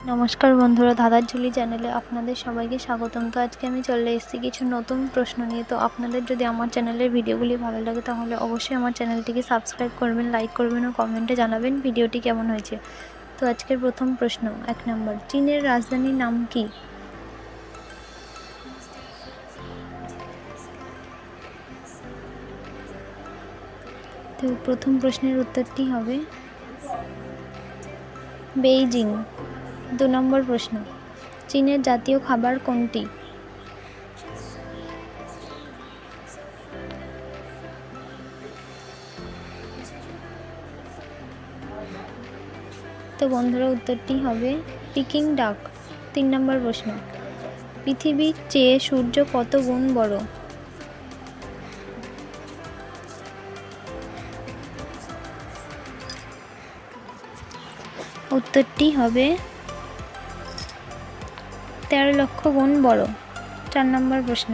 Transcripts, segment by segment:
নমস্কার বন্ধুরা, ধাঁধার ঝুলি চ্যানেলে আপনাদের সবাইকে স্বাগতম। তো আজকে আমি চলে এসেছি কিছু নতুন প্রশ্ন নিয়ে। তো আপনাদের যদি আমার চ্যানেলের ভিডিওগুলি ভালো লাগে তাহলে অবশ্যই আমার চ্যানেলটিকে সাবস্ক্রাইব করবেন, লাইক করবেন ও কমেন্টে জানাবেন ভিডিওটি কেমন হয়েছে। তো আজকের প্রথম প্রশ্ন 1 নম্বর, চীনের রাজধানীর নাম কি? তো প্রথম প্রশ্নের উত্তরটি হবে বেইজিং। 2 নম্বর প্রশ্ন, চীনের জাতীয় খাবার কোনটি? তো বন্ধুরা, উত্তরটি হবে পিকিং ডাক। 3 নম্বর প্রশ্ন, পৃথিবীর চেয়ে সূর্য কত গুণ বড়? উত্তরটি হবে 13 লক্ষ গুণ বড়। 4 নম্বর প্রশ্ন,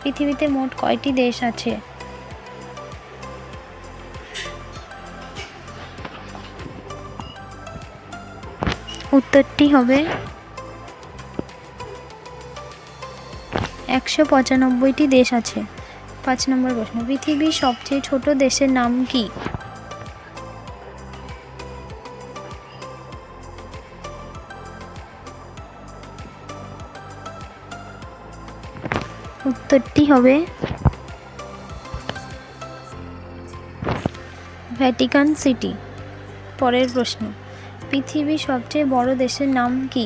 পৃথিবীতে মোট কয়টি দেশ আছে? উত্তরটি হবে 195টি দেশ আছে। 5 নম্বর প্রশ্ন, পৃথিবীর সবচেয়ে ছোট দেশের নাম কি? উত্তরটি হবে ভ্যাটিকান সিটি। পরের প্রশ্ন, পৃথিবীর সবচেয়ে বড় দেশের নাম কি?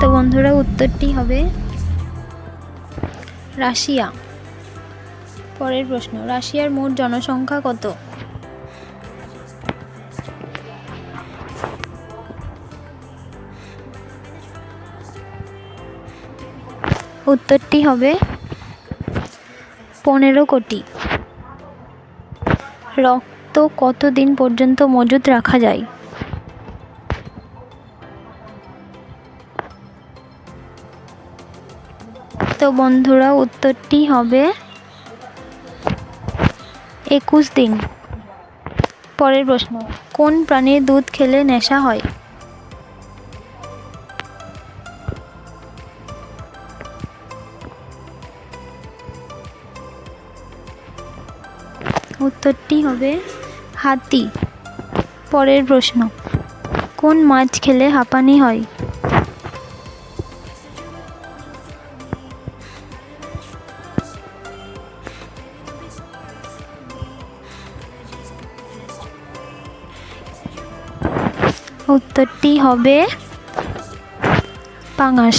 তো বন্ধুরা, উত্তরটি হবে রাশিয়া। পরের প্রশ্ন, রাশিয়ার মোট জনসংখ্যা কত? উত্তরটি হবে 15 কোটি। রক্ত কতদিন পর্যন্ত মজুত রাখা যায়? তো বন্ধুরা, উত্তরটি হবে 21 দিন। পরের প্রশ্ন, কোন প্রাণীর দুধ খেলে নেশা হয়? উত্তরটি হবে হাতি। পরের প্রশ্ন, কোন মাছ খেলে হাঁপানি হয়? উত্তরটি হবে পাঙাশ।